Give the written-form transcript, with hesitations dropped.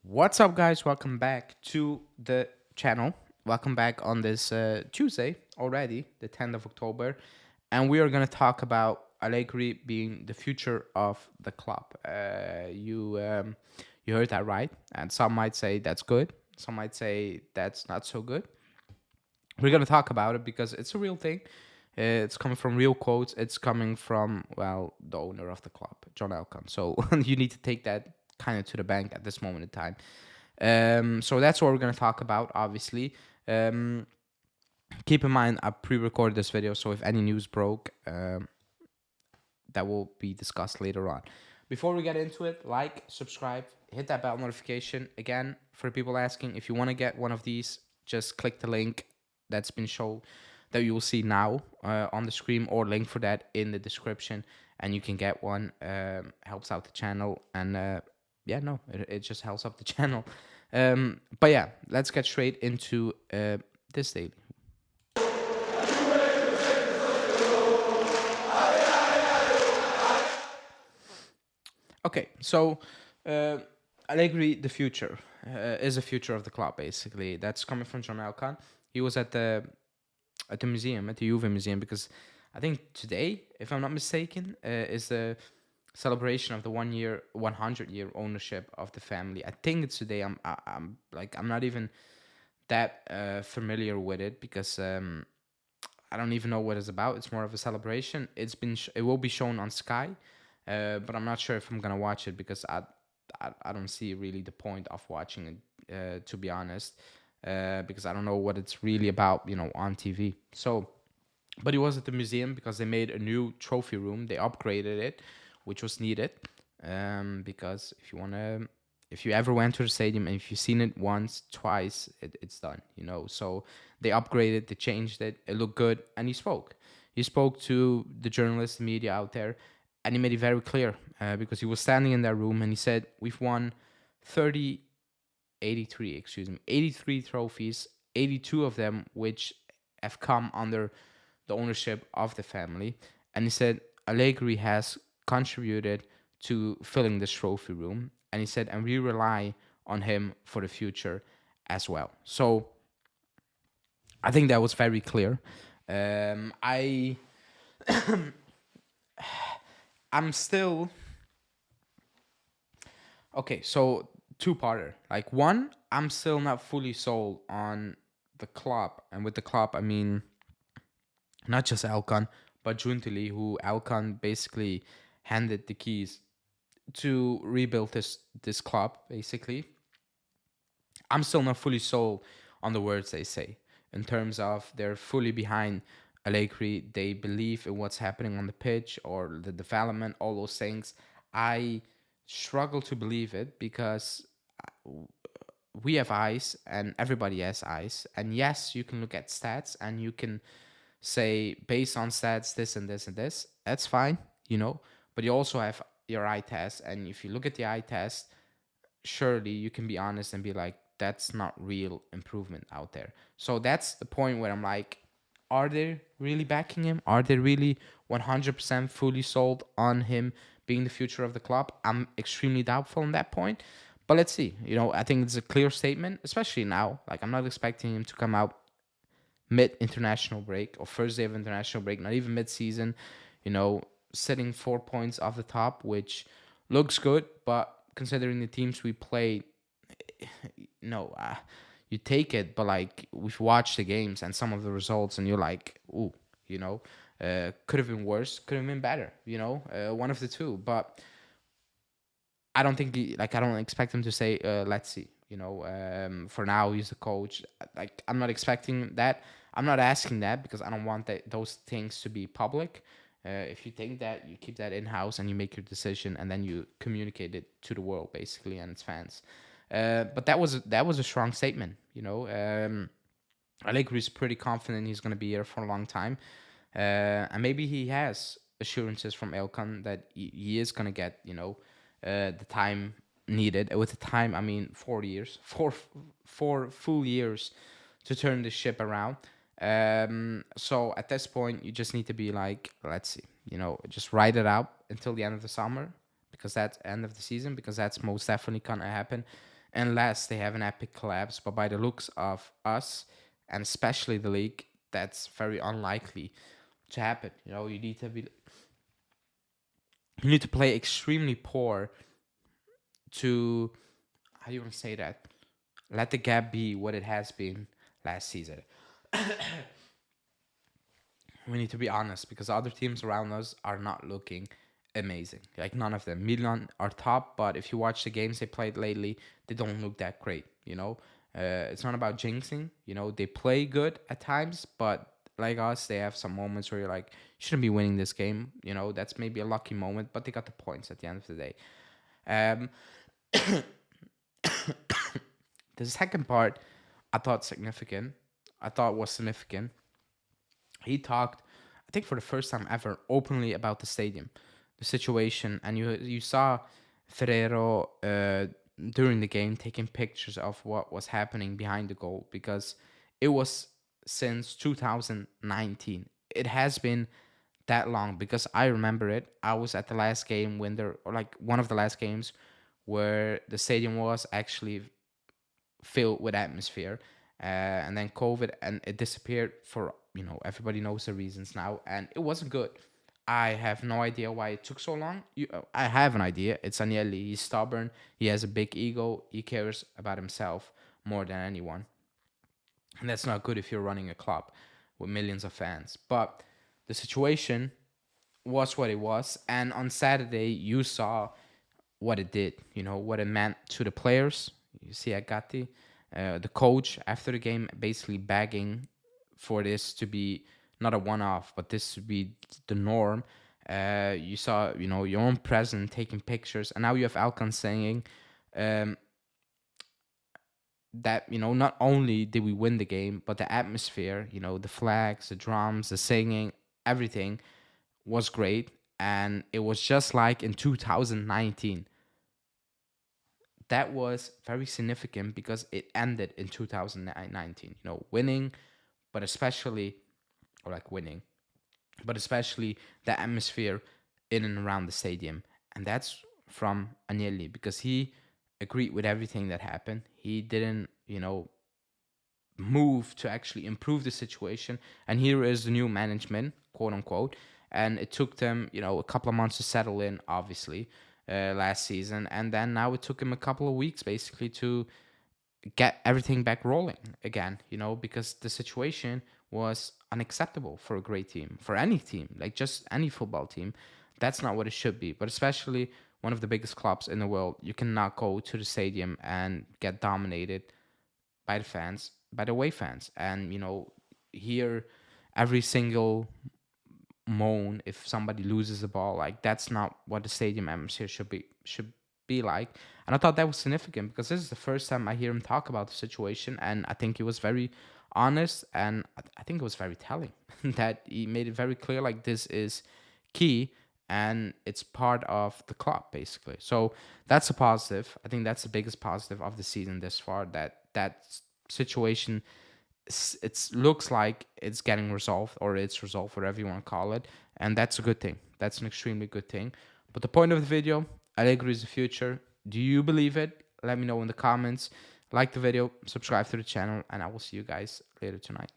What's up, guys? Welcome back to the channel. Welcome back on this Tuesday already, the 10th of October. And we are going to talk about Allegri being the future of the club. You heard that right. And some might say that's good. Some might say that's not so good. We're going to talk about it because it's a real thing. It's coming from real quotes. It's coming from, well, the owner of the club, John Elkann. So you need to take that kind of to the bank at this moment in time. So that's what we're going to talk about, obviously. Um, Keep in mind, I pre-recorded this video, so if any news broke, that will be discussed later on. Before we get into it, like, subscribe, hit that bell notification. Again, for people asking, if you want to get one of these, just click the link that's been shown that you will see now on the screen, or link for that in the description, and you can get one. Helps out the channel, and it just helps up the channel. But yeah, let's get straight into this daily. Okay, so uh, Allegri, the future, is the future of the club. Basically, that's coming from John Elkann. He was at the museum, at the Juve museum, because I think today, if I'm not mistaken, is the celebration of the 100-year ownership of the family. I think it's today. I'm not even that familiar with it because I don't even know what it's about. It's more of a celebration. It will be shown on Sky, but I'm not sure if I'm gonna watch it because I don't see really the point of watching it, to be honest, because I don't know what it's really about, on TV. So, but it was at the museum because they made a new trophy room. They upgraded it, which was needed, because if you ever went to the stadium and if you've seen it once, twice, it's done, So they upgraded, they changed it, it looked good, and he spoke. He spoke to the journalists, the media out there, and he made it very clear because he was standing in that room and he said, "We've won 30, 83, excuse me, 83 trophies, 82 of them which have come under the ownership of the family." And he said, "Allegri has contributed to filling this trophy room." And he said, "And we rely on him for the future as well." So I think that was very clear. I I'm still okay. So two-parter. Like, one, I'm still not fully sold on the club, and with the club I mean not just Alcon, but Juntili, who Alcon basically handed the keys to rebuild this club. Basically, I'm still not fully sold on the words they say in terms of they're fully behind Allegri. They believe in what's happening on the pitch or the development, all those things. I struggle to believe it because we have eyes and everybody has eyes. And yes, you can look at stats and you can say based on stats this and this and this. That's fine. But you also have your eye test, and if you look at the eye test, surely you can be honest and be like, that's not real improvement out there. So that's the point where I'm like, are they really backing him? Are they really 100% fully sold on him being the future of the club? I'm extremely doubtful on that point. But let's see. I think it's a clear statement, especially now. Like, I'm not expecting him to come out mid international break or first day of international break, not even mid season, you know, sitting 4 points off the top, which looks good, but considering the teams we played, no, you take it, but like we've watched the games and some of the results, and you're like, ooh, could have been worse, could have been better, one of the two. But I don't think I don't expect him to say, let's see. For now he's the coach. Like, I'm not expecting that. I'm not asking that because I don't want those things to be public. If you think that, you keep that in house and you make your decision and then you communicate it to the world basically and its fans. But that was a strong statement. Allegri is pretty confident he's going to be here for a long time, and maybe he has assurances from Elkan that he is going to get the time needed. With the time, I mean 4 years, four full years to turn the ship around. So at this point, you just need to be like, let's see, just ride it out until the end of the summer, because that's end of the season, because that's most definitely gonna happen. unless they have an epic collapse. But by the looks of us, and especially the league, that's very unlikely to happen. You need to play extremely poor to, how do you want to say that? Let the gap be what it has been last season. We need to be honest because other teams around us are not looking amazing. Like none of them. Milan are top, but if you watch the games they played lately, they don't look that great. It's not about jinxing. They play good at times, but like us, they have some moments where you're like, shouldn't be winning this game. That's maybe a lucky moment, but they got the points at the end of the day. Um, the second part, I thought significant. I thought was significant. He talked, I think for the first time ever, openly about the stadium, the situation, and you saw Ferrero during the game taking pictures of what was happening behind the goal because it was since 2019. It has been that long because I remember it. I was at the last game when or like one of the last games where the stadium was actually filled with atmosphere, and then COVID, and it disappeared for everybody knows the reasons now, and it wasn't good. I have no idea why it took so long. I have an idea. It's Agnelli. He's stubborn. He has a big ego. He cares about himself more than anyone, and that's not good if you're running a club with millions of fans. But the situation was what it was, and on Saturday you saw what it did, what it meant to the players. You see Agati, the coach, after the game, basically begging for this to be not a one-off, but this to be the norm. You saw, your own president taking pictures, and now you have Alkan saying um, that, not only did we win the game, but the atmosphere, the flags, the drums, the singing, everything was great. And it was just like in 2019. That was very significant because it ended in 2019, winning, but especially, or like winning, but especially the atmosphere in and around the stadium. And that's from Agnelli because he agreed with everything that happened. He didn't, move to actually improve the situation. And here is the new management, quote unquote. And it took them, a couple of months to settle in, obviously, last season. And then now it took him a couple of weeks basically to get everything back rolling again, because the situation was unacceptable for a great team, for any team, like just any football team. That's not what it should be. But especially one of the biggest clubs in the world, you cannot go to the stadium and get dominated by the fans, by the away fans, and hear every single moan if somebody loses the ball. Like that's not what the stadium atmosphere should be like. And I thought that was significant because this is the first time I hear him talk about the situation, and I think he was very honest, and I think it was very telling that he made it very clear like this is key and it's part of the club basically. So that's a positive. I think that's the biggest positive of the season this far, that situation, it looks like it's getting resolved, or it's resolved, whatever you want to call it, and that's a good thing. That's an extremely good thing. But the point of the video, Allegri is the future. Do you believe it? Let me know in the comments. Like the video, subscribe to the channel, and I will see you guys later tonight.